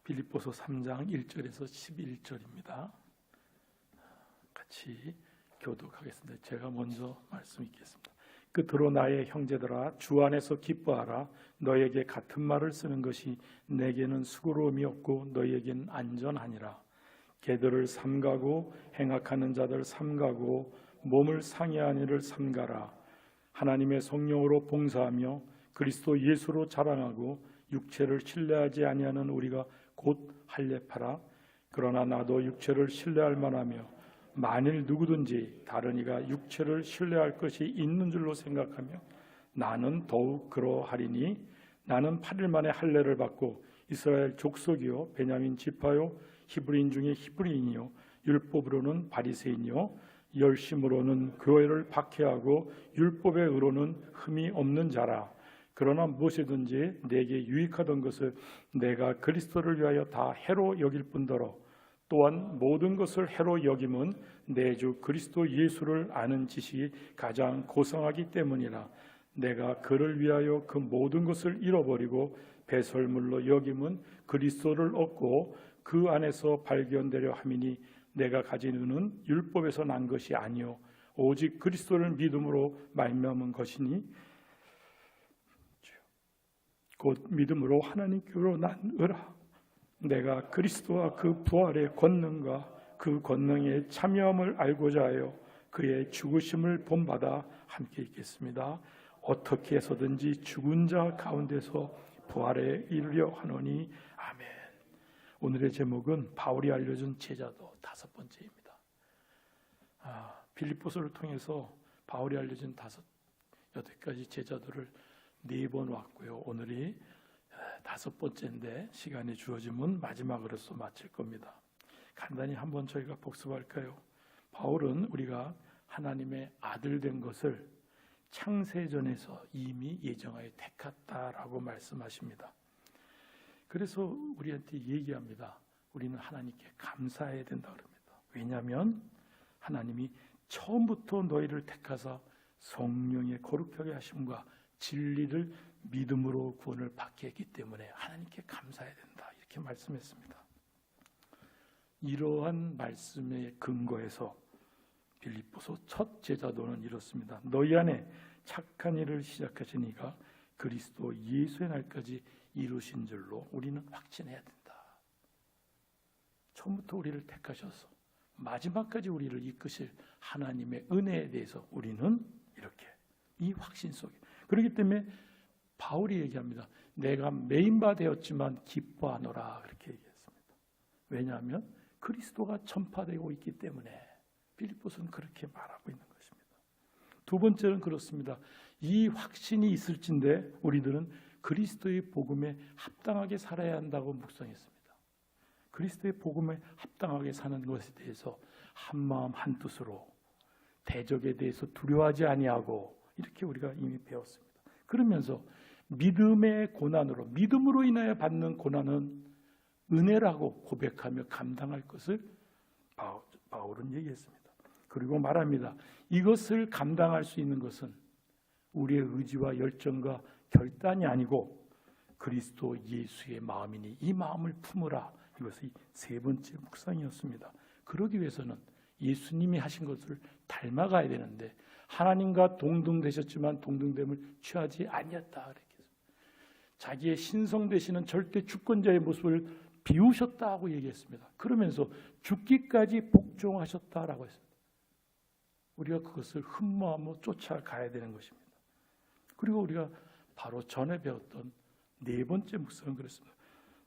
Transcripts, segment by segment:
빌립보서 3장 1절에서 11절입니다. 같이 교독하겠습니다. 제가 먼저 말씀 읽겠습니다. 끝으로 나의 형제들아, 주 안에서 기뻐하라. 너에게 같은 말을 쓰는 것이 내게는 수고로움이 없고 너에겐 안전하니라. 개들을 삼가고 행악하는 자들 삼가고 몸을 상해하는 이를 삼가라. 하나님의 성령으로 봉사하며 그리스도 예수로 자랑하고 육체를 신뢰하지 아니하는 우리가 곧 할례파라. 그러나 나도 육체를 신뢰할 만하며 만일 누구든지 다른 이가 육체를 신뢰할 것이 있는 줄로 생각하며 나는 더욱 그러하리니 나는 8일 만에 할례를 받고 이스라엘 족속이요 베냐민 지파요 히브리인 중에 히브리인이요 율법으로는 바리새인이요 열심으로는 교회를 박해하고 율법의 의로는 흠이 없는 자라. 그러나 무엇이든지 내게 유익하던 것을 내가 그리스도를 위하여 다 해로 여길 뿐더러 또한 모든 것을 해로 여김은 내 주 그리스도 예수를 아는 지식이 가장 고상하기 때문이라. 내가 그를 위하여 그 모든 것을 잃어버리고 배설물로 여김은 그리스도를 얻고 그 안에서 발견되려 함이니 내가 가진 은은 율법에서 난 것이 아니요 오직 그리스도를 믿음으로 말미암은 것이니 곧 믿음으로 하나님께로 난 의라. 내가 그리스도와 그 부활의 권능과 그 권능의 참여함을 알고자 하여 그의 죽으심을 본받아 함께 있겠습니다. 어떻게 해서든지 죽은 자 가운데서 부활에 이르려 하노니 아멘. 오늘의 제목은 바울이 알려준 제자도 5번째입니다. 빌립보서를 통해서 바울이 알려준 8가지 제자도를 4번 왔고요. 오늘이 5번째인데 시간이 주어지면 마지막으로서 마칠 겁니다. 간단히 한번 저희가 복습할까요? 바울은 우리가 하나님의 아들 된 것을 창세전에서 이미 예정하여 택했다라고 말씀하십니다. 그래서 우리한테 얘기합니다. 우리는 하나님께 감사해야 된다 그럽니다. 왜냐하면 하나님이 처음부터 너희를 택하사 성령의 거룩하게 하심과 진리를 믿음으로 구원을 받게 했기 때문에 하나님께 감사해야 된다 이렇게 말씀했습니다. 이러한 말씀에 근거해서 빌립보서 첫 제자도는 이렇습니다. 너희 안에 착한 일을 시작하시니가 그리스도 예수의 날까지 이루신 줄로 우리는 확신해야 된다. 처음부터 우리를 택하셔서 마지막까지 우리를 이끄실 하나님의 은혜에 대해서 우리는 이렇게 이 확신 속에, 그렇기 때문에 바울이 얘기합니다. 내가 메인바 되었지만 기뻐하노라 그렇게 얘기했습니다. 왜냐하면 그리스도가 전파되고 있기 때문에 빌립보서는 그렇게 말하고 있는 것입니다. 두 번째는 그렇습니다. 이 확신이 있을진데 우리들은 그리스도의 복음에 합당하게 살아야 한다고 묵상했습니다. 그리스도의 복음에 합당하게 사는 것에 대해서 한마음 한뜻으로 대적에 대해서 두려워하지 아니하고 이렇게 우리가 이미 배웠습니다. 그러면서 믿음의 고난으로, 믿음으로 인하여 받는 고난은 은혜라고 고백하며 감당할 것을 바울은 얘기했습니다. 그리고 말합니다. 이것을 감당할 수 있는 것은 우리의 의지와 열정과 결단이 아니고 그리스도 예수의 마음이니 이 마음을 품으라. 이것이 3번째 묵상이었습니다. 그러기 위해서는 예수님이 하신 것을 닮아가야 되는데 하나님과 동등되셨지만 동등됨을 취하지 아니었다. 자기의 신성 되시는 절대 주권자의 모습을 비우셨다고 얘기했습니다. 그러면서 죽기까지 복종하셨다라고 했습니다. 우리가 그것을 흠모하며 쫓아가야 되는 것입니다. 그리고 우리가 바로 전에 배웠던 4번째 묵상은 그랬습니다.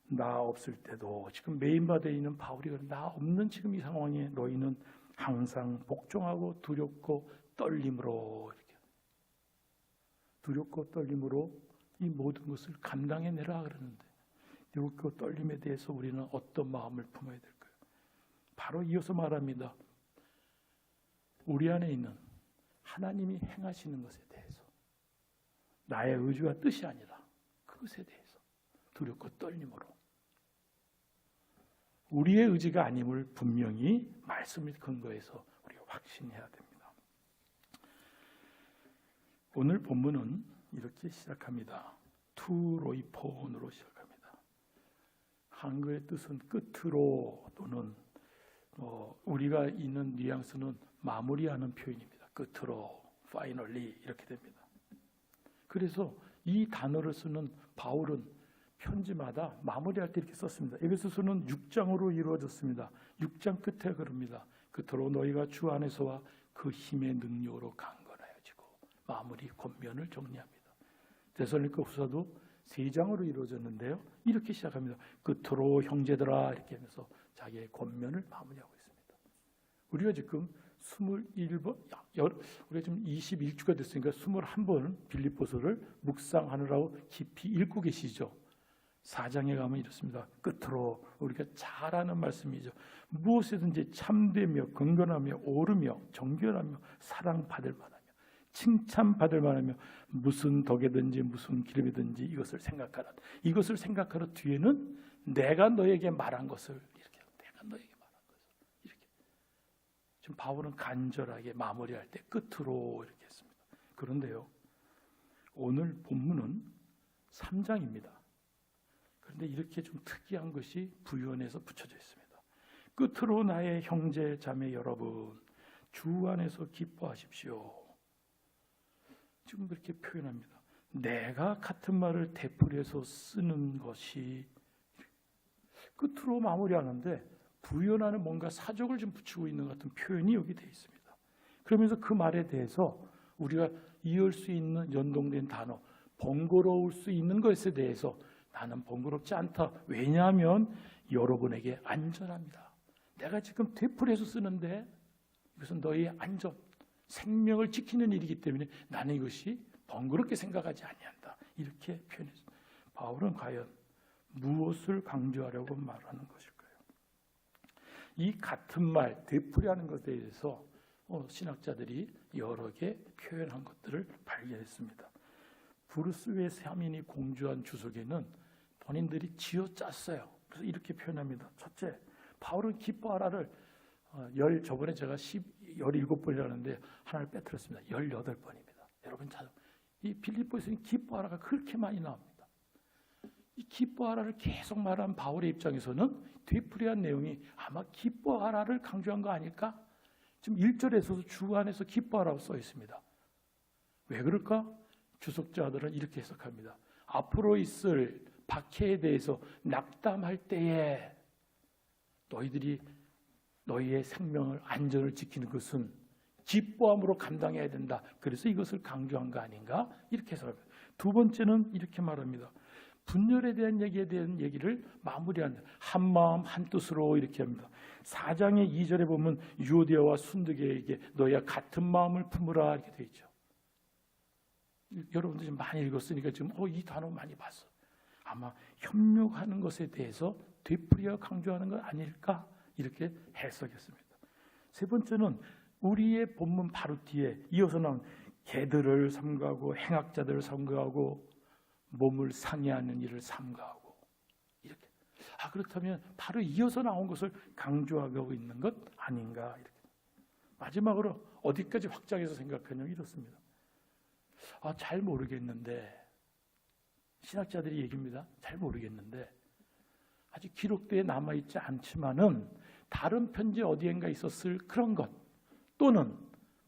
나 없을 때도 지금 메인바되어 있는 바울이 나 없는 지금 이 상황에 너희는 항상 복종하고 두렵고 떨림으로 이렇게 두렵고 떨림으로 이 모든 것을 감당해내라 그러는데 두렵고 떨림에 대해서 우리는 어떤 마음을 품어야 될까요? 바로 이어서 말합니다. 우리 안에 있는 하나님이 행하시는 것에 대해서 나의 의지와 뜻이 아니라 그것에 대해서 두렵고 떨림으로 우리의 의지가 아님을 분명히 말씀을 근거해서 우리가 확신해야 됩니다. 오늘 본문은 이렇게 시작합니다. 투 로이폰으로 시작합니다. 한글의 뜻은 끝으로 또는 우리가 있는 뉘앙스는 마무리하는 표현입니다. 끝으로, finally 이렇게 됩니다. 그래서 이 단어를 쓰는 바울은 편지마다 마무리할 때 이렇게 썼습니다. 에베소서는 6장으로 이루어졌습니다. 6장 끝에 그럽니다. 끝으로 너희가 주 안에서와 그 힘의 능력으로 강건하여지고 마무리 권면을 정리합니다. 데살로니가 후서도 3장으로 이루어졌는데요. 이렇게 시작합니다. 끝으로 형제들아 이렇게 하면서 자기의 권면을 마무리하고 있습니다. 우리가 지금 21번, 우리가 지금 21주가 됐으니까 21번 빌립보서를 묵상하느라고 깊이 읽고 계시죠. 4장에 가면 이렇습니다. 끝으로 우리가 잘 아는 말씀이죠. 무엇이든지 참되며 건건하며 옳으며 정결하며 사랑받을 만하며 칭찬받을 만하며 무슨 덕이든지 무슨 기름이든지 이것을 생각하라. 이것을 생각하라 뒤에는 내가 너에게 말한 것을 이렇게 내가 너에게 말한 것을 이렇게 지금 바울은 간절하게 마무리할 때 끝으로 이렇게 했습니다. 그런데요, 오늘 본문은 3장입니다. 그런데 이렇게 좀 특이한 것이 부연해서 붙여져 있습니다. 끝으로 나의 형제 자매 여러분, 주 안에서 기뻐하십시오. 지금 그렇게 표현합니다. 내가 같은 말을 되풀이해서 쓰는 것이 끝으로 마무리하는데 부연하는 뭔가 사족을 좀 붙이고 있는 것 같은 표현이 여기 되어 있습니다. 그러면서 그 말에 대해서 우리가 이을 수 있는 연동된 단어, 번거로울 수 있는 것에 대해서 나는 번거롭지 않다. 왜냐하면 여러분에게 안전합니다. 내가 지금 되풀이해서 쓰는데 이것은 너희의 안전, 생명을 지키는 일이기 때문에 나는 이것이 번거롭게 생각하지 아니한다. 이렇게 표현했습니다. 바울은 과연 무엇을 강조하려고 말하는 것일까요? 이 같은 말, 되풀이하는 것에 대해서 신학자들이 여러 개 표현한 것들을 발견했습니다. 브루스 웨스 하민이 공주한 주석에는 본인들이 지어짰어요. 그래서 이렇게 표현합니다. 첫째, 바울은 기뻐하라를 저번에 제가 17번이라는데 하나를 빼뜨렸습니다. 18번입니다. 여러분 찾아. 이 빌립보에서는 기뻐하라가 그렇게 많이 나옵니다. 이 기뻐하라를 계속 말한 바울의 입장에서는 되풀이한 내용이 아마 기뻐하라를 강조한 거 아닐까? 지금 1절에서도 주 안에서 기뻐하라고 써 있습니다. 왜 그럴까? 주석자들은 이렇게 해석합니다. 앞으로 있을 박해에 대해서 낙담할 때에 너희들이 너희의 생명을 안전을 지키는 것은 기뻐함으로 감당해야 된다. 그래서 이것을 강조한 거 아닌가? 이렇게 해석합니다. 두 번째는 이렇게 말합니다. 분열에 대한 얘기에 대한 얘기를 마무리한다. 한 마음 한 뜻으로 이렇게 합니다. 4장의 2절에 보면 유대와 순두계에게 너희가 같은 마음을 품으라 이렇게 되어 있죠. 여러분들 지금 많이 읽었으니까 지금 이 단어 많이 봤어. 아마 협력하는 것에 대해서 되풀이하고 강조하는 것 아닐까? 이렇게 해석했습니다. 세 번째는 우리의 본문 바로 뒤에 이어서 나온 개들을 삼가하고 행악자들을 삼가하고 몸을 상해하는 일을 삼가하고 이렇게. 그렇다면 바로 이어서 나온 것을 강조하고 있는 것 아닌가? 이렇게. 마지막으로 어디까지 확장해서 생각하냐면 이렇습니다. 잘 모르겠는데 신학자들이 얘기입니다. 잘 모르겠는데 아직 기록대에 남아있지 않지만은 다른 편지 어디엔가 있었을 그런 것 또는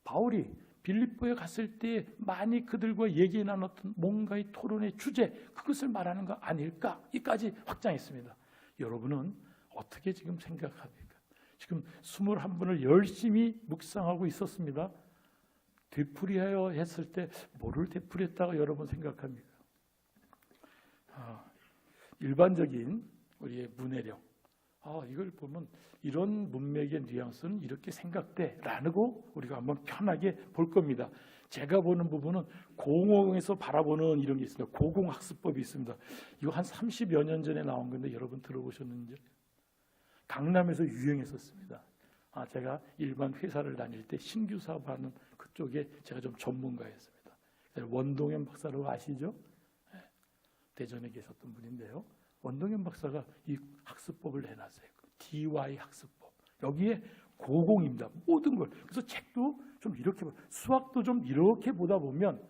바울이 빌립보에 갔을 때 많이 그들과 얘기 나눴던 뭔가의 토론의 주제 그것을 말하는 거 아닐까? 이까지 확장했습니다. 여러분은 어떻게 지금 생각합니까? 지금 21분을 열심히 묵상하고 있었습니다. 되풀이하여 했을 때 뭐를 되풀이했다고 여러분 생각합니까? 일반적인 우리의 문해력 이걸 보면 이런 문맥의 뉘앙스는 이렇게 생각돼라고 우리가 한번 편하게 볼 겁니다. 제가 보는 부분은 공공에서 바라보는 이런 게 있습니다. 고공학습법이 있습니다. 이거 한 30여 년 전에 나온 건데 여러분 들어보셨는지? 강남에서 유행했었습니다. 제가 일반 회사를 다닐 때 신규 사업하는 그쪽에 제가 좀 전문가였습니다. 원동현 박사라고 아시죠? 대전에 계셨던 분인데요. 원동현 박사가 이 학습법을 내놨어요. DY 학습법. 여기에 고공입니다. 모든 걸. 그래서 책도 좀 이렇게 수학도 좀 이렇게 보다 보면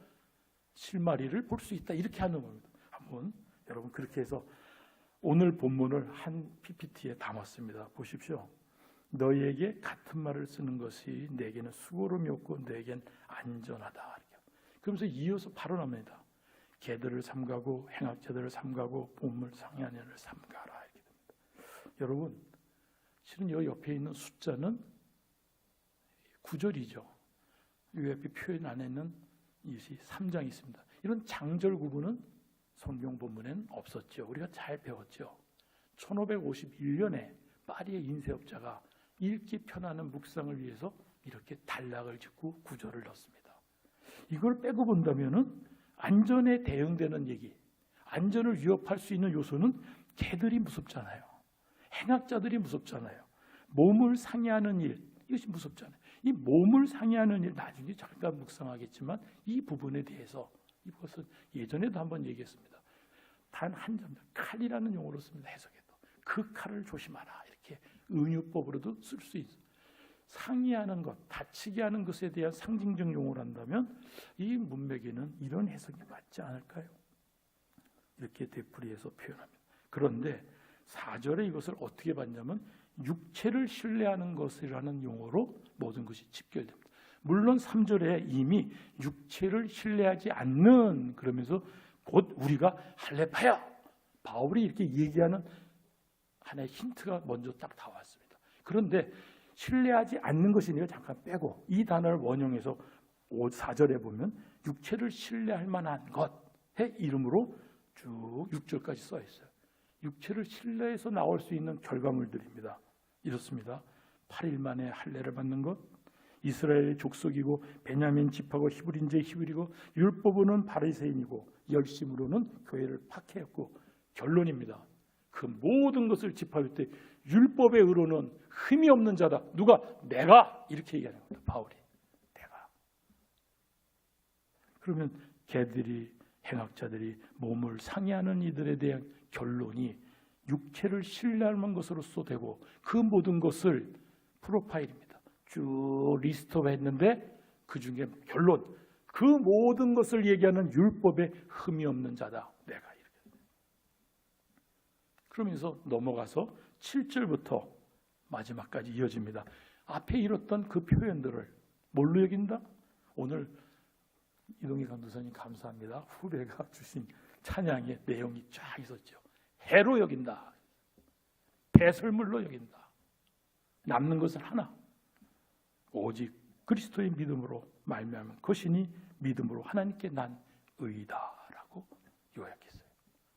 실마리를 볼 수 있다. 이렇게 하는 겁니다. 한번 여러분 그렇게 해서 오늘 본문을 한 PPT에 담았습니다. 보십시오. 너희에게 같은 말을 쓰는 것이 내게는 수고로움이 없고 너에겐 안전하다. 그러면서 이어서 발언합니다. 개들을 삼가고 행악자들을 삼가고 보물 상해하는 이를 삼가라. 이렇게 됩니다. 여러분, 실은 여기 옆에 있는 숫자는 9절이죠. 이 옆에 표현 안에는 이것이 3장이 있습니다. 이런 장절 구분은 성경 본문에는 없었죠. 우리가 잘 배웠죠. 1551년에 파리의 인쇄업자가 읽기 편안한 묵상을 위해서 이렇게 단락을 짓고 구절을 넣습니다. 이걸 빼고 본다면은 안전에 대응되는 얘기, 안전을 위협할 수 있는 요소는 개들이 무섭잖아요. 행악자들이 무섭잖아요. 몸을 상해하는 일, 이것이 무섭잖아요. 이 몸을 상해하는 일, 나중에 잠깐 묵상하겠지만 이 부분에 대해서 이것은 예전에도 한번 얘기했습니다. 단 한 점, 칼이라는 용어로 씁니다. 해석에도 그 칼을 조심하라, 이렇게 은유법으로도 쓸 수 있어요. 상해하는 것, 다치게 하는 것에 대한 상징적 용어를 한다면 이 문맥에는 이런 해석이 맞지 않을까요? 이렇게 되풀이해서 표현합니다. 그런데 4절에 이것을 어떻게 봤냐면 육체를 신뢰하는 것이라는 용어로 모든 것이 집결됩니다. 물론 3절에 이미 육체를 신뢰하지 않는, 그러면서 곧 우리가 할례파야, 바울이 이렇게 얘기하는 하나의 힌트가 먼저 딱 나왔습니다. 그런데 신뢰하지 않는 것이니까 잠깐 빼고 이 단어를 원형해서 4절에 보면 육체를 신뢰할 만한 것의 이름으로 쭉 6절까지 써 있어요. 육체를 신뢰해서 나올 수 있는 결과물들입니다. 이렇습니다. 8일 만에 할례를 받는 것, 이스라엘의 족속이고 베냐민 지파고 히브리인지 히브리고 율법으로는 바리새인이고 열심으로는 교회를 박해했고, 결론입니다. 그 모든 것을 짚어볼 때 율법의 의로는 흠이 없는 자다. 누가? 내가. 이렇게 얘기하는 겁니다. 바울이. 내가. 그러면 개들이, 행악자들이 몸을 상해하는 이들에 대한 결론이 육체를 신뢰할 만한 것으로서 되고, 그 모든 것을 프로파일입니다. 쭉 리스트업 했는데 그 중에 결론, 그 모든 것을 얘기하는 율법에 흠이 없는 자다. 내가. 이렇게. 그러면서 넘어가서 7절부터 마지막까지 이어집니다. 앞에 이뤘던 그 표현들을 뭘로 여긴다? 오늘 이동희 강도사님 감사합니다. 후배가 주신 찬양의 내용이 쫙 있었죠. 해로 여긴다. 배설물로 여긴다. 남는 것은 하나. 오직 그리스도의 믿음으로 말미암은 것이니 믿음으로 하나님께 난 의다라고 요약했어요.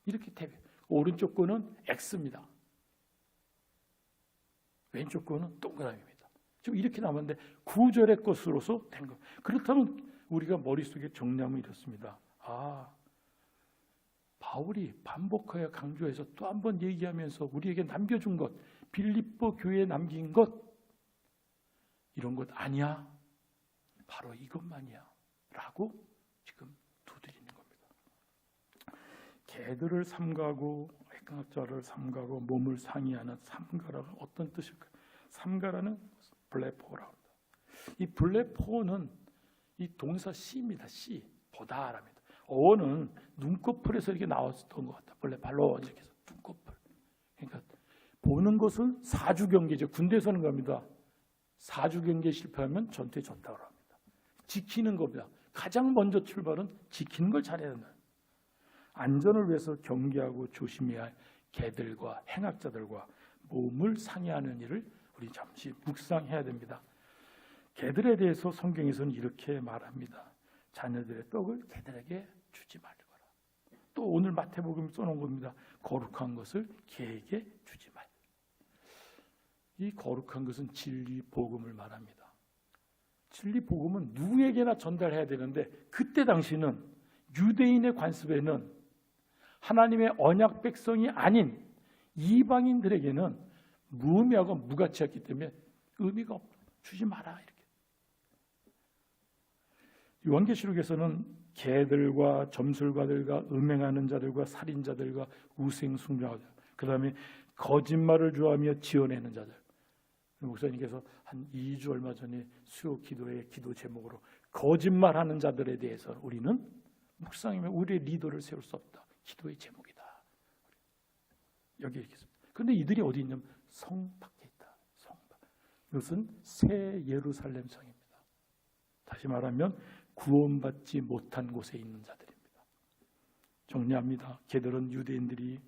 이렇게 대비. 오른쪽 거는 X입니다. 왼쪽 거는 동그라미입니다. 지금 이렇게 남았는데 9절의 것으로서 된 것. 그렇다면 우리가 머릿속에 정리하면 이렇습니다. 바울이 반복하여 강조해서 또 한 번 얘기하면서 우리에게 남겨준 것, 빌립보 교회에 남긴 것, 이런 것 아니야. 바로 이것만이야. 라고 지금 두드리는 겁니다. 개들을 삼가고 행악자를 삼가고 몸을 상해하는 삼가라가 어떤 뜻일까요? 삼가라는 블레포라고 합니다. 이 블레포는 이 동사 씨입니다. 씨, 보다랍니다. 어원은 눈꺼풀에서 이렇게 나왔던 것 같다. 블레팔로 이렇게 해서 눈꺼풀. 그러니까 보는 것은 사주 경계죠. 군대에서는 겁니다. 사주 경계 실패하면 전투에 졌다고 합니다. 지키는 겁니다. 가장 먼저 출발은 지키는 걸 잘해야 된다. 안전을 위해서 경계하고 조심해야 할 개들과 행악자들과 몸을 상해하는 일을 우리 잠시 묵상해야 됩니다. 개들에 대해서 성경에서는 이렇게 말합니다. 자녀들의 떡을 개들에게 주지 말거라. 또 오늘 마태복음 써놓은 겁니다. 거룩한 것을 개에게 주지 말. 이 거룩한 것은 진리 복음을 말합니다. 진리 복음은 누구에게나 전달해야 되는데 그때 당시는 유대인의 관습에는 하나님의 언약 백성이 아닌 이방인들에게는 무의미하고 무가치였기 때문에 의미가 없다. 주지 마라. 이렇게. 요한계시록에서는 개들과 점술가들과 음행하는 자들과 살인자들과 우생숭배자들, 그 다음에 거짓말을 좋아하며 지어내는 자들. 목사님께서 한 2주 얼마 전에 수요 기도의 기도 제목으로 거짓말하는 자들에 대해서 우리는 묵상이면 우리의 리더를 세울 수 없다. 기도의 제목이다. 여기 이렇게 있습니다. 그런데 이들이 어디 있냐면 성 밖에 있다. 성 밖. 이것은 새 예루살렘 성입니다. 다시 말하면 구원받지 못한 곳에 있는 자들입니다. 정리합니다. 걔들은 유대인들이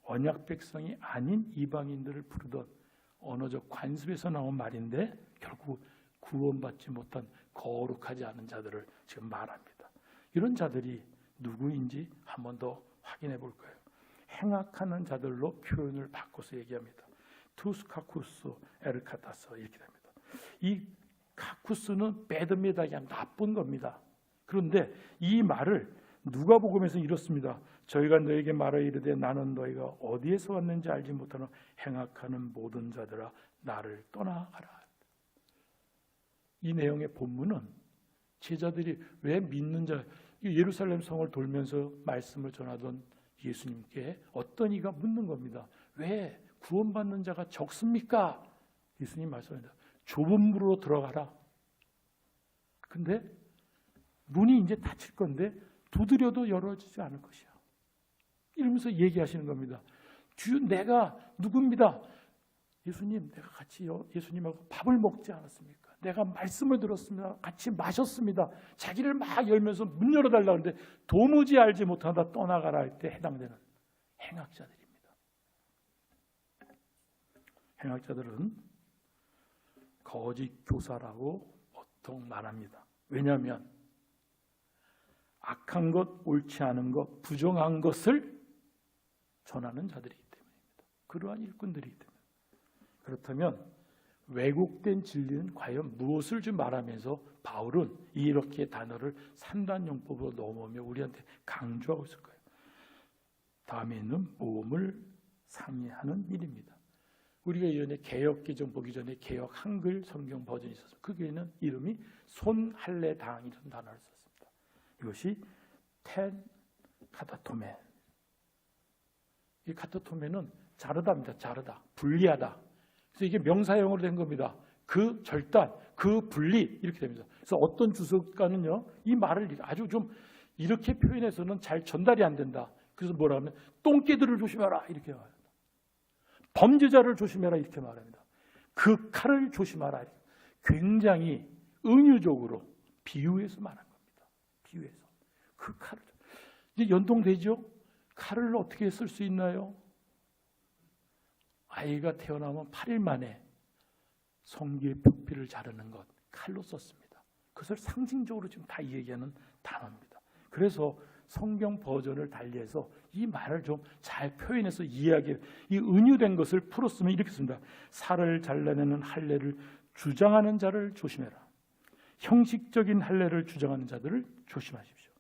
언약 백성이 아닌 이방인들을 부르던 언어적 관습에서 나온 말인데 결국 구원받지 못한 거룩하지 않은 자들을 지금 말합니다. 이런 자들이 누구인지 한 번 더 확인해 볼 거예요. 행악하는 자들로 표현을 바꿔서 얘기합니다. 투스카쿠스 에르카타스 이렇게 됩니다. 이 카쿠스는 배듭니다. 그냥 나쁜 겁니다. 그런데 이 말을 누가복음에서 이렇습니다. 저희가 너에게 말하여 이르되 나는 너희가 어디에서 왔는지 알지 못하는 행악하는 모든 자들아 나를 떠나가라. 이 내용의 본문은 제자들이 왜 믿는 자 예루살렘 성을 돌면서 말씀을 전하던 예수님께 어떤 이가 묻는 겁니다. 왜 구원받는 자가 적습니까? 예수님 말씀합니다. 좁은 문으로 들어가라. 근데 문이 이제 닫힐 건데 두드려도 열어지지 않을 것이야. 이러면서 얘기하시는 겁니다. 주여 내가 누굽니다. 예수님 내가 같이 예수님하고 밥을 먹지 않았습니까? 내가 말씀을 들었습니다. 같이 마셨습니다. 자기를 막 열면서 문 열어달라고 하는데 도무지 알지 못하다 떠나가라 할 때 해당되는 행악자들입니다. 행악자들은 거짓 교사라고 보통 말합니다. 왜냐하면 악한 것, 옳지 않은 것, 부정한 것을 전하는 자들이기 때문입니다. 그러한 일꾼들이기 때문에. 그렇다면 왜곡된 진리는 과연 무엇을 좀 말하면서 바울은 이렇게 단어를 산단용법으로 넘으며 우리한테 강조하고 있을까요? 다음에 있는 모험을 상의하는 일입니다. 우리가 예전에 개역개정 보기 전에 개역 한글 성경 버전이 있었어요. 그 교회는 이름이 손할례당이라는 단어를 썼습니다. 이것이 텐 카타토멘. 이 카타토멘은 자르다입니다. 자르다, 분리하다. 그래서 이게 명사형으로 된 겁니다. 그 절단, 그 분리 이렇게 됩니다. 그래서 어떤 주석가는요, 이 말을 아주 좀 이렇게 표현해서는 잘 전달이 안 된다. 그래서 뭐라 하면 똥개들을 조심하라 이렇게 말합니다. 범죄자를 조심해라 이렇게 말합니다. 그 칼을 조심하라. 굉장히 은유적으로 비유해서 말한 겁니다. 비유해서 그 칼을 이제 연동되죠. 칼을 어떻게 쓸 수 있나요? 아이가 태어나면 8일 만에 성기의 표피를 자르는 것 칼로 썼습니다. 그것을 상징적으로 지금 다 얘기하는 단어입니다. 그래서 성경 버전을 달리해서 이 말을 좀 잘 표현해서 이해하게 이 은유된 것을 풀었으면 이렇게 씁니다. 살을 잘라내는 할례를 주장하는 자를 조심해라. 형식적인 할례를 주장하는 자들을 조심하십시오.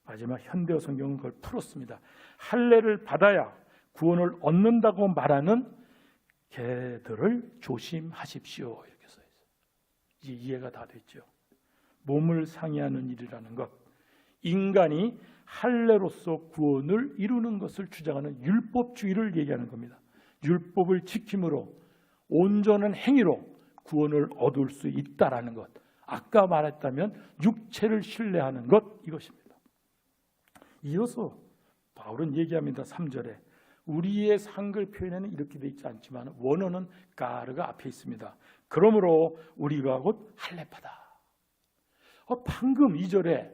마지막 현대어 성경은 그걸 풀었습니다. 할례를 받아야 구원을 얻는다고 말하는 개들을 조심하십시오. 이렇게 써 있어요. 이제 이해가 다 됐죠. 몸을 상해하는 일이라는 것, 인간이 할례로서 구원을 이루는 것을 주장하는 율법주의를 얘기하는 겁니다. 율법을 지킴으로 온전한 행위로 구원을 얻을 수 있다라는 것, 아까 말했다면 육체를 신뢰하는 것, 이것입니다. 이어서 바울은 얘기합니다. 3절에 우리의 한글 표현에는 이렇게 되어 있지 않지만 원어는 가르가 앞에 있습니다. 그러므로 우리가 곧 할례파다. 방금 2절에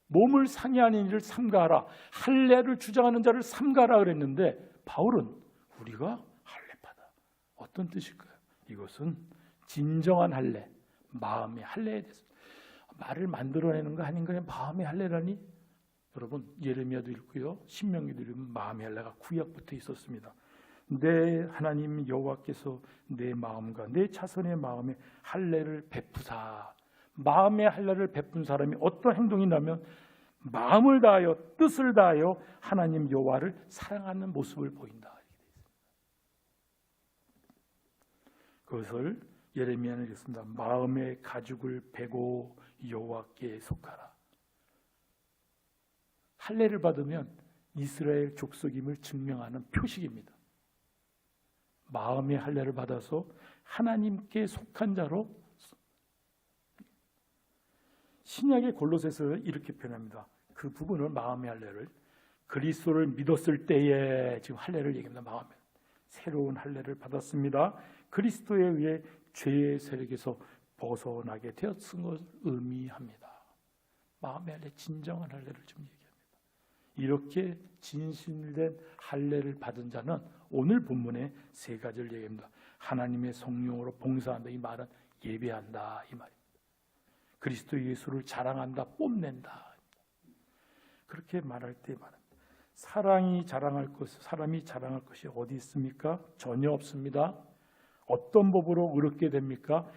몸을 상해하는 일을 삼가하라, 할례를 주장하는 자를 삼가하라 그랬는데 바울은 우리가 할례파다. 어떤 뜻일까요? 이것은 진정한 할례, 마음의 할례에 대해서 말을 만들어내는 거 아닌가요? 마음의 할례라니? 여러분 예레미야도 읽고요, 신명기도 읽으면 마음의 할례가 구약부터 있었습니다. 내 하나님 여호와께서 내 마음과 내 자손의 마음에 할례를 베푸사. 마음의 할례를 베푼 사람이 어떤 행동이 나면 마음을 다하여 뜻을 다하여 하나님 여호와를 사랑하는 모습을 보인다. 그것을 예레미야는 읽습니다. 마음의 가죽을 베고 여호와께 속하라. 할례를 받으면 이스라엘 족속임을 증명하는 표식입니다. 마음의 할례를 받아서 하나님께 속한 자로, 신약의 골로새서 이렇게 표현합니다. 그 부분을 마음의 할례를 그리스도를 믿었을 때에 지금 할례를 얘기합니다. 마음에 새로운 할례를 받았습니다. 그리스도에 의해 죄의 세력에서 벗어나게 되었은 것을 의미합니다. 마음의 할례, 진정한 할례를 좀 얘기합니다. 이렇게 진실된 할례를 받은 자는 오늘 본문의 세 가지를 얘기합니다. 하나님의 성령으로 봉사한다, 이 말은 예배한다 이 말입니다. 그리스도 예수를 자랑한다, 뽐낸다. 그렇게 말할 때 말합니다. 사람이 자랑할 것이 어디 있습니까? 전혀 없습니다. 어떤 법으로 의롭게 됩니까?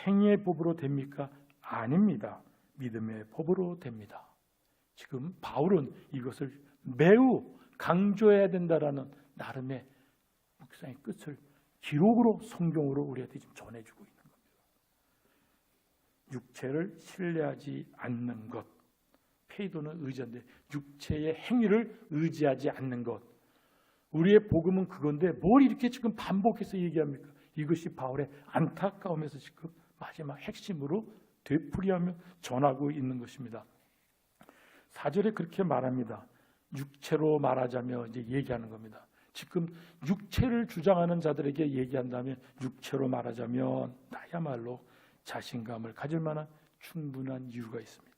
행위의 법으로 됩니까? 아닙니다. 믿음의 법으로 됩니다. 지금 바울은 이것을 매우 강조해야 된다라는 나름의 묵상의 끝을 기록으로 성경으로 우리한테 지금 전해주고 있는 겁니다. 육체를 신뢰하지 않는 것, 페이도는 의지한데 육체의 행위를 의지하지 않는 것. 우리의 복음은 그건데 뭘 이렇게 지금 반복해서 얘기합니까? 이것이 바울의 안타까움에서 지금 마지막 핵심으로 되풀이하며 전하고 있는 것입니다. 4절에 그렇게 말합니다. 육체로 말하자며 이제 얘기하는 겁니다. 지금 육체를 주장하는 자들에게 얘기한다면 육체로 말하자면 나야말로 자신감을 가질 만한 충분한 이유가 있습니다.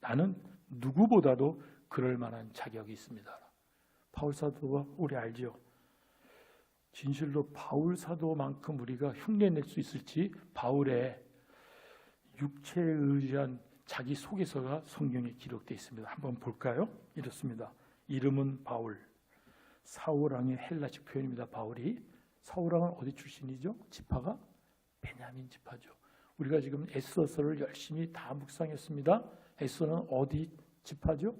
나는 누구보다도 그럴 만한 자격이 있습니다. 바울 사도가 우리 알지요? 진실로 바울 사도만큼 우리가 흉내낼 수 있을지 바울의 육체에 의지한 자기 소개서가 성경에 기록되어 있습니다. 한번 볼까요? 이렇습니다. 이름은 바울, 사울왕의 헬라식 표현입니다. 바울이 사울왕은 어디 출신이죠? 지파가 베냐민 지파죠. 우리가 지금 에스더서를 열심히 다 묵상했습니다. 에스더는 어디 지파죠?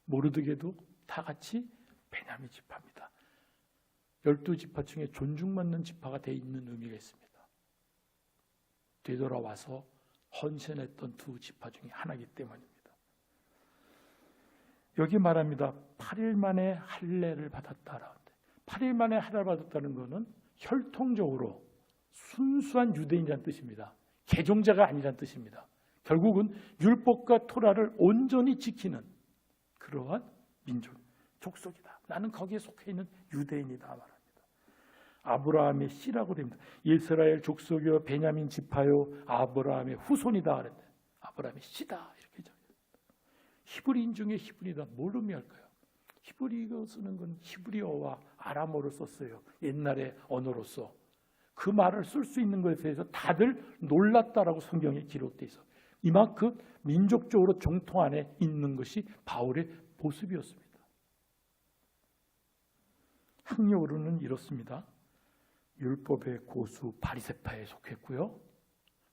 모르드게도 다 같이 베냐민 지파입니다. 12지파 중에 존중받는 지파가 되어 있는 의미가 있습니다. 되돌아와서 헌신했던 두 지파 중에 하나이기 때문입니다. 여기 말합니다. 8일 만에 할례를 받았다라는데 8일 만에 할례를 받았다는 것은 혈통적으로 순수한 유대인이라는 뜻입니다. 개종자가 아니라는 뜻입니다. 결국은 율법과 토라를 온전히 지키는 그러한 민족, 족속이다. 나는 거기에 속해 있는 유대인이다 말합니다. 아브라함의 씨라고 됩니다. 이스라엘 족속이요 베냐민 지파요 아브라함의 후손이다 그랬는데 아브라함의 씨다 이렇게 적혀요. 히브리인 중에 히브리다. 뭘 의미할까요? 히브리어 쓰는 건 히브리어와 아람어를 썼어요. 옛날의 언어로서. 그 말을 쓸 수 있는 것에 대해서 다들 놀랐다라고 성경에 기록되어 있어. 이만큼 민족적으로 정통 안에 있는 것이 바울의 모습이었습니다. 학력으로는 이렇습니다. 율법의 고수 바리새파에 속했고요.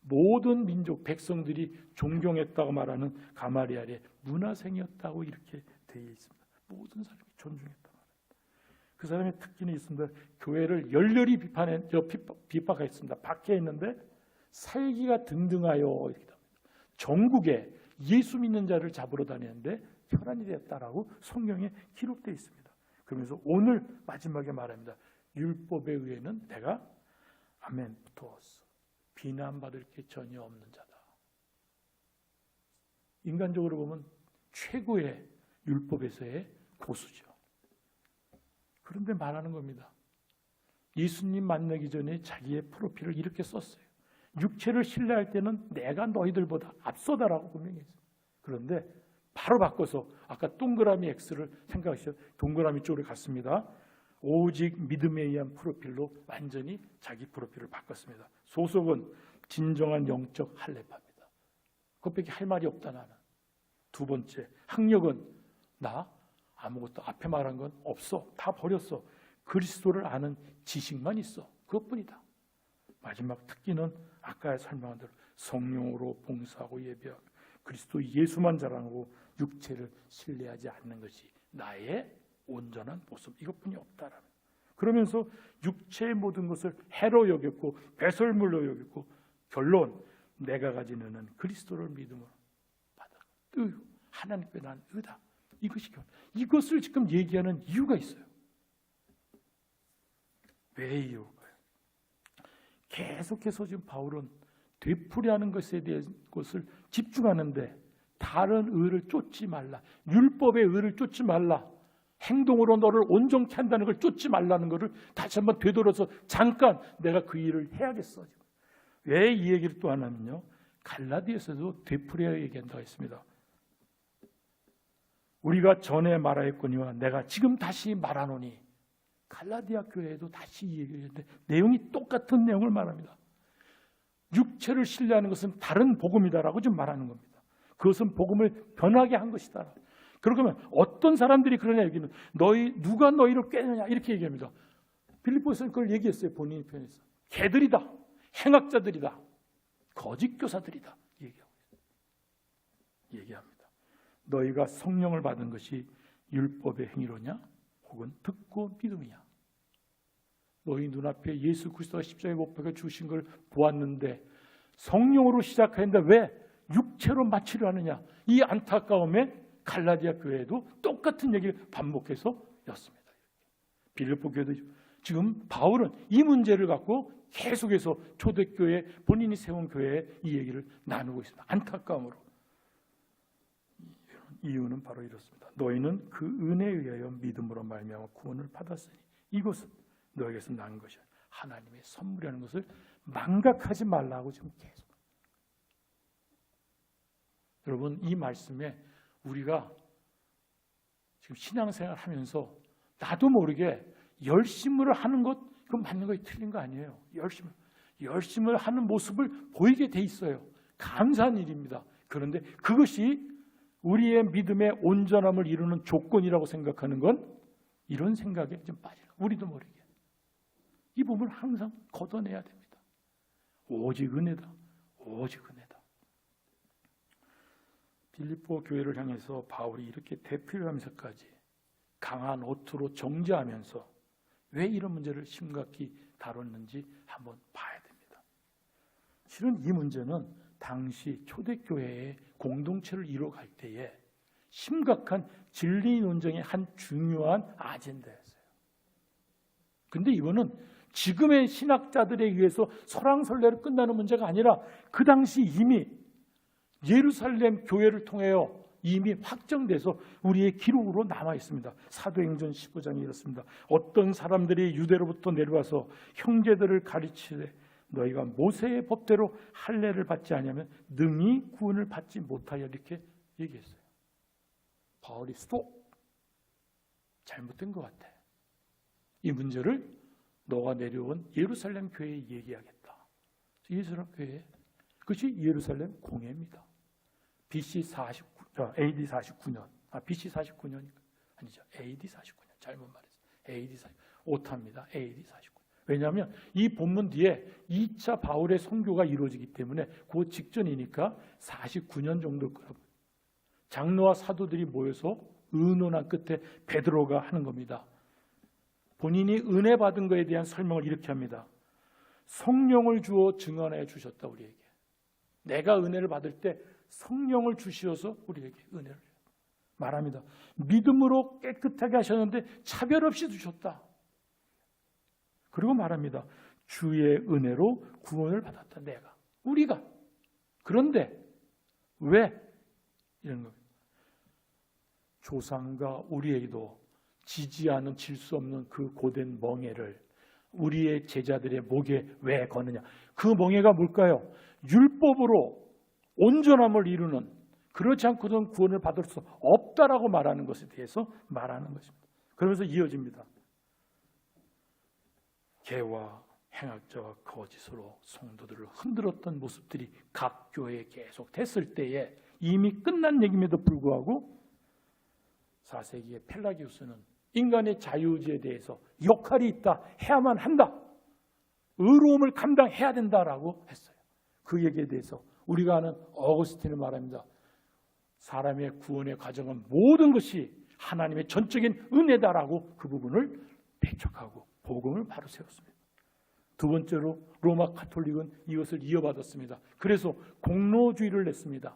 모든 민족 백성들이 존경했다고 말하는 가말리엘의 문화생이었다고 이렇게 되어 있습니다. 모든 사람이 존중했다 말합니다. 그 사람의 특징이 있습니다. 교회를 열렬히 비판했습니다. 밖에 있는데 살기가 등등하여 이렇게 합니다. 전국에 예수 믿는 자를 잡으러 다니는데 혈안이 되었다라고 성경에 기록되어 있습니다. 그러면서 오늘 마지막에 말합니다. 율법에 의해는 내가 아멘 붙었어. 비난받을 게 전혀 없는 자다. 인간적으로 보면 최고의 율법에서의 고수죠. 그런데 말하는 겁니다. 예수님 만나기 전에 자기의 프로필을 이렇게 썼어요. 육체를 신뢰할 때는 내가 너희들보다 앞서다라고 분명히 했어요. 그런데 바로 바꿔서 아까 동그라미 X를 생각하시죠. 동그라미 쪽으로 갔습니다. 오직 믿음에 의한 프로필로 완전히 자기 프로필을 바꿨습니다. 소속은 진정한 영적 할례파입니다. 그것밖에 할 말이 없다 나는. 두 번째, 학력은 나 아무것도 앞에 말한 건 없어. 다 버렸어. 그리스도를 아는 지식만 있어. 그것뿐이다. 마지막 특기는 아까 설명한 대로 성령으로 봉사하고 예배하고 그리스도 예수만 자랑하고 육체를 신뢰하지 않는 것이 나의 온전한 모습 이것뿐이 없다라는. 그러면서 육체의 모든 것을 해로 여겼고 배설물로 여겼고 결론 내가 가지는 은은 그리스도를 믿음으로 받아 하나님께 난 의다. 이것이 이것을 지금 얘기하는 이유가 있어요. 왜 이유일까요? 계속해서 지금 바울은 되풀이하는 것에 대한 것을 집중하는데 다른 의를 쫓지 말라. 율법의 의를 쫓지 말라. 행동으로 너를 온전케 한다는 걸 쫓지 말라는 것을 다시 한번 되돌아서 잠깐 내가 그 일을 해야겠어. 왜 이 얘기를 또 하냐면요, 갈라디아서도 되풀이하여 얘기한다고 했습니다. 우리가 전에 말하였거니와 내가 지금 다시 말하노니. 갈라디아 교회에도 다시 얘기했는데 내용이 똑같은 내용을 말합니다. 육체를 신뢰하는 것은 다른 복음이다라고 지금 말하는 겁니다. 그것은 복음을 변하게 한 것이다. 그러면 어떤 사람들이 그러냐 얘기는 누가 너희를 꾀느냐 이렇게 얘기합니다. 빌립보서는 그걸 얘기했어요. 본인이 표현해서 개들이다, 행악자들이다, 거짓 교사들이다 얘기합니다. 너희가 성령을 받은 것이 율법의 행위로냐 혹은 듣고 믿음이냐. 너희 눈앞에 예수 그리스도가 십자가에 못 박혀 주신 걸 보았는데 성령으로 시작하는데 왜 육체로 마치려 하느냐. 이 안타까움에 갈라디아 교회도 똑같은 얘기를 반복해서 였습니다. 빌립보 교회도 지금 바울은 이 문제를 갖고 계속해서 초대교회 본인이 세운 교회에 이 얘기를 나누고 있습니다. 안타까움으로. 이유는 바로 이렇습니다. 너희는 그 은혜에 의하여 믿음으로 말미암아 구원을 받았으니 이것은 너에게서 난 것이야. 하나님의 선물이라는 것을 망각하지 말라고 지금 계속. 여러분, 이 말씀에 우리가 지금 신앙생활 하면서 나도 모르게 열심을 하는 것, 그건 맞는 것이 틀린 거 아니에요. 열심을 하는 모습을 보이게 돼 있어요. 감사한 일입니다. 그런데 그것이 우리의 믿음의 온전함을 이루는 조건이라고 생각하는 건 이런 생각에 좀 빠져요. 우리도 모르게. 이 부분을 항상 걷어내야 됩니다. 오직 은혜다. 오직 은혜다. 빌립보 교회를 향해서 바울이 이렇게 대표하면서까지 강한 어투로 정죄하면서 왜 이런 문제를 심각히 다뤘는지 한번 봐야 됩니다. 실은 이 문제는 당시 초대교회의 공동체를 이뤄갈 때에 심각한 진리 논쟁의 한 중요한 아젠다였어요. 그런데 이거는 지금의 신학자들에 의해서 설왕설래로 끝나는 문제가 아니라 그 당시 이미 예루살렘 교회를 통하여 이미 확정돼서 우리의 기록으로 남아 있습니다. 사도행전 15장이 이렇습니다. 어떤 사람들이 유대로부터 내려와서 형제들을 가르치되 너희가 모세의 법대로 할례를 받지 아니하면 능히 구원을 받지 못하여 이렇게 얘기했어요. 바울이 스톱! 잘못된 것 같아. 이 문제를 너가 내려온 예루살렘 교회에 얘기하겠다. 예루살렘 교회, 그것이 예루살렘 공회입니다. BC 49, AD 49년, BC 49년이니까 아니죠. AD 49년 잘못 말했어요. AD 49, 오타입니다. AD 49. 왜냐하면 이 본문 뒤에 2차 바울의 선교가 이루어지기 때문에 그 직전이니까 49년 정도 거라고. 장로와 사도들이 모여서 의논한 끝에 베드로가 하는 겁니다. 본인이 은혜 받은 것에 대한 설명을 이렇게 합니다. 성령을 주어 증언해 주셨다 우리에게. 내가 은혜를 받을 때 성령을 주시어서 우리에게 은혜를 말합니다. 믿음으로 깨끗하게 하셨는데 차별 없이 주셨다. 그리고 말합니다. 주의 은혜로 구원을 받았다. 내가, 우리가. 그런데 왜? 이런 겁니다. 조상과 우리에게도 지지 않은 질 수 없는 그 고된 멍에를 우리의 제자들의 목에 왜 거느냐. 그 멍에가 뭘까요? 율법으로 온전함을 이루는, 그렇지 않고는 구원을 받을 수 없다라고 말하는 것에 대해서 말하는 것입니다. 그러면서 이어집니다. 개와 행악자와 거짓으로 성도들을 흔들었던 모습들이 각 교회에 계속 됐을 때에 이미 끝난 얘기임에도 불구하고 4세기의 펠라기우스는 인간의 자유의지에 대해서 역할이 있다, 해야만 한다, 의로움을 감당해야 된다라고 했어요. 그 얘기에 대해서 우리가 아는 어거스틴을 말합니다. 사람의 구원의 과정은 모든 것이 하나님의 전적인 은혜다라고 그 부분을 배척하고 복음을 바로 세웠습니다. 두 번째로 로마 가톨릭은 이것을 이어받았습니다. 그래서 공로주의를 냈습니다.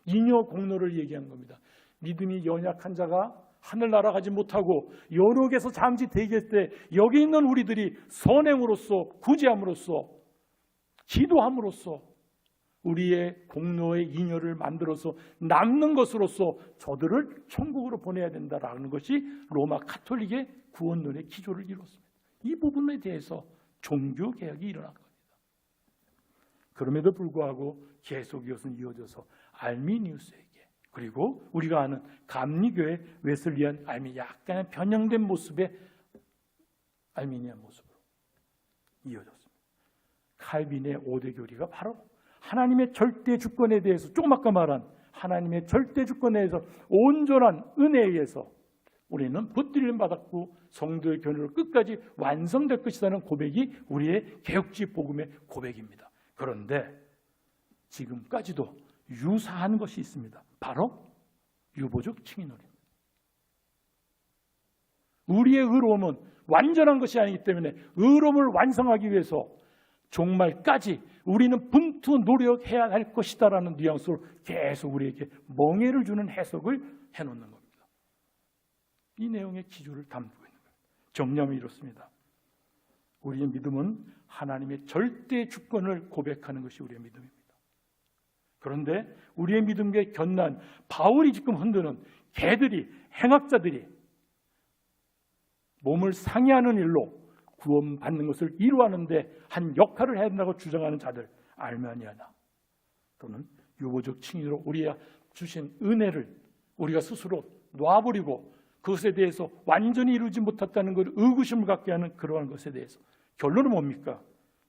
잉여 공로를 얘기한 겁니다. 믿음이 연약한 자가 하늘 날아가지 못하고 여록에서 잠시 대기할 때 여기 있는 우리들이 선행으로서 구제함으로써 기도함으로써 우리의 공로의 잉여를 만들어서 남는 것으로서 저들을 천국으로 보내야 된다라는 것이 로마 가톨릭의 구원론의 기조를 이뤘습니다. 이 부분에 대해서 종교개혁이 일어난 겁니다. 그럼에도 불구하고 계속 이것은 이어져서 알미니우스에게, 그리고 우리가 아는 감리교의 웨슬리안 알미, 약간의 변형된 모습의 알미니안 모습으로 이어졌습니다. 칼빈의 5대 교리가 바로 하나님의 절대 주권에 대해서, 조금 아까 말한 하나님의 절대 주권에 대해서 온전한 은혜에 의해서 우리는 붙들림 받았고 성도의 견우로 끝까지 완성될 것이라는 고백이 우리의 개혁주의 복음의 고백입니다. 그런데 지금까지도 유사한 것이 있습니다. 바로 유보적 칭의놀이입니다. 우리의 의로움은 완전한 것이 아니기 때문에 의로움을 완성하기 위해서 종말까지 우리는 분투 노력해야 할 것이다라는 뉘앙스로 계속 우리에게 멍해를 주는 해석을 해놓는 겁니다. 이 내용의 기조를 담고 있는 겁니다. 정리하면 이렇습니다. 우리의 믿음은 하나님의 절대 주권을 고백하는 것이 우리의 믿음입니다. 그런데 우리의 믿음에 견난 바울이 지금 흔드는 개들이, 행악자들이 몸을 상해하는 일로 구원받는 것을 이루하는데 한 역할을 해야 된다고 주장하는 자들, 알마니아나 또는 유보적 칭의로 우리가 주신 은혜를 우리가 스스로 놔버리고 그것에 대해서 완전히 이루지 못했다는 걸 의구심을 갖게 하는 그러한 것에 대해서 결론은 뭡니까?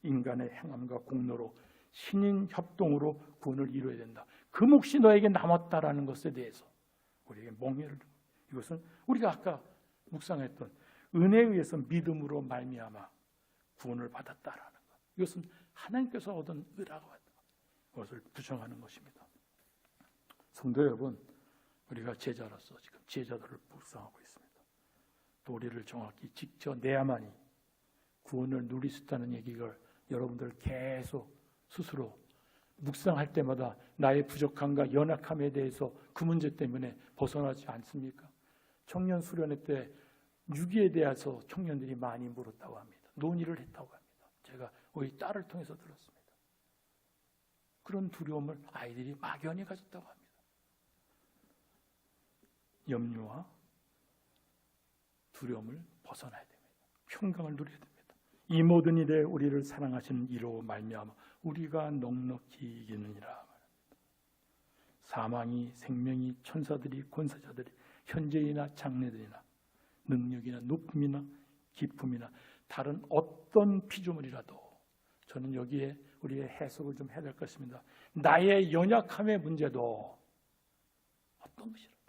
인간의 행함과 공로로 신인 협동으로 구원을 이루어야 된다. 그 몫이 너에게 남았다라는 것에 대해서 우리에게 멍해를 줍니다. 이것은 우리가 아까 묵상했던 은혜에 의해서 믿음으로 말미암아 구원을 받았다라는 것. 이것은 하나님께서 얻은 의라고 한다. 그것을 부정하는 것입니다. 성도 여러분, 우리가 제자로서 지금 제자들을 묵상하고 있습니다. 또 우리를 정확히 지켜내야만이 구원을 누릴 수 있다는 얘기를 여러분들 계속 스스로 묵상할 때마다 나의 부족함과 연약함에 대해서 그 문제 때문에 벗어나지 않습니까? 청년 수련회 때 유기에 대해서 청년들이 많이 물었다고 합니다. 논의를 했다고 합니다. 제가 우리 딸을 통해서 들었습니다. 그런 두려움을 아이들이 막연히 가졌다고 합니다. 염려와 두려움을 벗어나야 됩니다. 평강을 누려야 됩니다. 이 모든 일에 우리를 사랑하시는 이로 말미암아 우리가 넉넉히 이기느니라. 사망이, 생명이, 천사들이, 권세자들이, 현재이나 장래들이나 능력이나 높음이나 기쁨이나 다른 어떤 피조물이라도, 저는 여기에 우리의 해석을 좀 해야 될 것입니다. 나의 연약함의 문제도 어떤 것이라도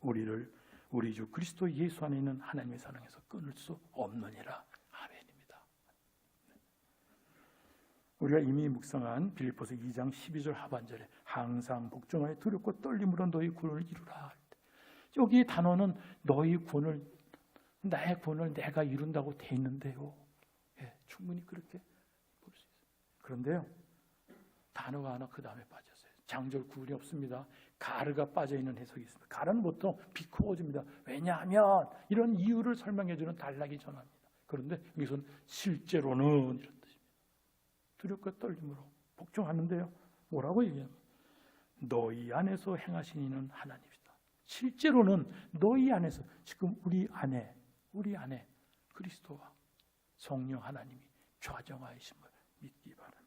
우리를 우리 주 그리스도 예수 안에 있는 하나님의 사랑에서 끊을 수 없느니라. 아멘입니다. 우리가 이미 묵상한 빌립보서 2장 12절 하반절에 항상 복종하여 두렵고 떨림으로 너희 구원을 이루라. 여기 단어는 너희 구원을, 나의 구원을 내가 이룬다고 돼 있는데요. 예, 충분히 그렇게 볼 수 있어요. 그런데요, 단어가 하나 그 다음에 빠졌어요. 장절 구분이 없습니다. 가르가 빠져있는 해석이 있습니다. 가르는 보통 비코어집니다. 왜냐하면 이런 이유를 설명해주는 단락이 전합니다. 그런데 여기서는 실제로는 이런 뜻입니다. 두렵고 떨림으로 복종하는데요, 뭐라고 얘기하면 너희 안에서 행하신 이는 하나님이다. 실제로는 너희 안에서, 지금 우리 안에 그리스도와 성령 하나님이 좌정하심을 믿기 바랍니다.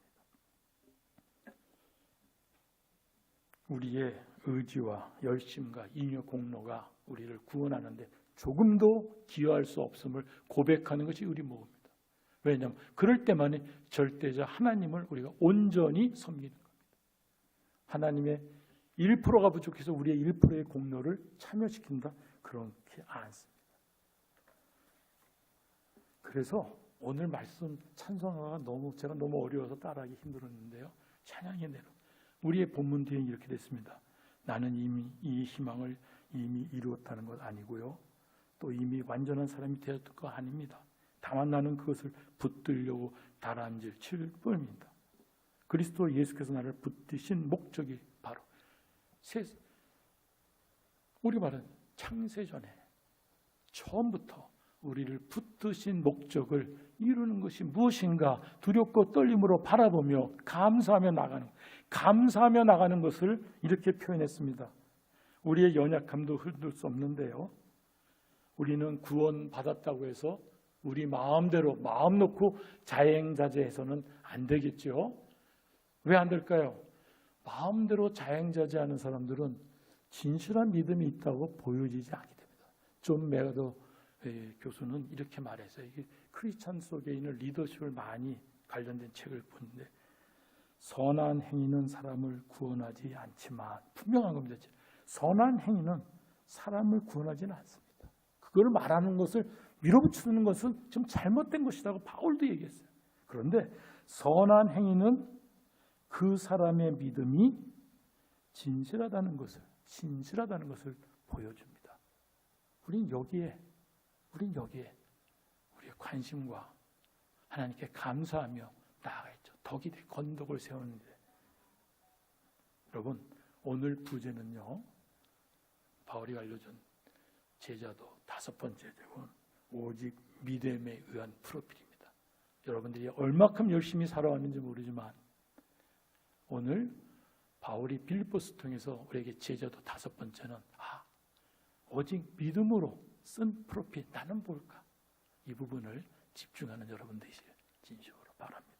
우리의 의지와 열심과 잉여 공로가 우리를 구원하는데 조금도 기여할 수 없음을 고백하는 것이 우리 모험입니다. 왜냐하면 그럴 때만이 절대자 하나님을 우리가 온전히 섬기는 겁니다. 하나님의 1%가 부족해서 우리의 1%의 공로를 참여시킨다? 그렇지 않습니다. 그래서 오늘 말씀 찬송가가 제가 너무 어려워서 따라하기 힘들었는데요. 찬양의 내로 우리의 본문 뒤에 이렇게 됐습니다. 나는 이미 이 희망을 이미 이루었다는 것 아니고요, 또 이미 완전한 사람이 되었던 것 아닙니다. 다만 나는 그것을 붙들려고 다람쥐를 칠 뿐입니다. 그리스도 예수께서 나를 붙드신 목적이 바로 우리 말은 창세전에 처음부터 우리를 붙드신 목적을 이루는 것이 무엇인가 두렵고 떨림으로 바라보며 감사하며 나가는 것을 이렇게 표현했습니다. 우리의 연약함도 흔들 수 없는데요, 우리는 구원 받았다고 해서 우리 마음대로 마음 놓고 자행자제해서는 안 되겠죠. 왜 안 될까요? 마음대로 자행자제하는 사람들은 진실한 믿음이 있다고 보여지지 않게 됩니다. 존 맥아더 교수는 이렇게 말해서, 이게 크리스찬 속에 있는 리더십을 많이 관련된 책을 보는데, 선한 행위는 사람을 구원하지 않지만, 분명한 겁니다. 선한 행위는 사람을 구원하지는 않습니다. 그걸 말하는 것을 밀어붙이는 것은 좀 잘못된 것이라고 바울도 얘기했어요. 그런데 선한 행위는 그 사람의 믿음이 진실하다는 것을 보여줍니다. 우린 여기에 우리의 관심과 하나님께 감사하며 나아가야죠. 덕이 될 건덕을 세우는데, 여러분, 오늘 부제는요, 바울이 알려준 제자도 5번째 제목은 오직 믿음에 의한 프로필입니다. 여러분들이 얼마큼 열심히 살아왔는지 모르지만 오늘 바울이 빌립보스 통해서 우리에게 제자도 5번째는 오직 믿음으로 쓴 프로필, 나는 뭘까? 이 부분을 집중하는 여러분 되시길 진심으로 바랍니다.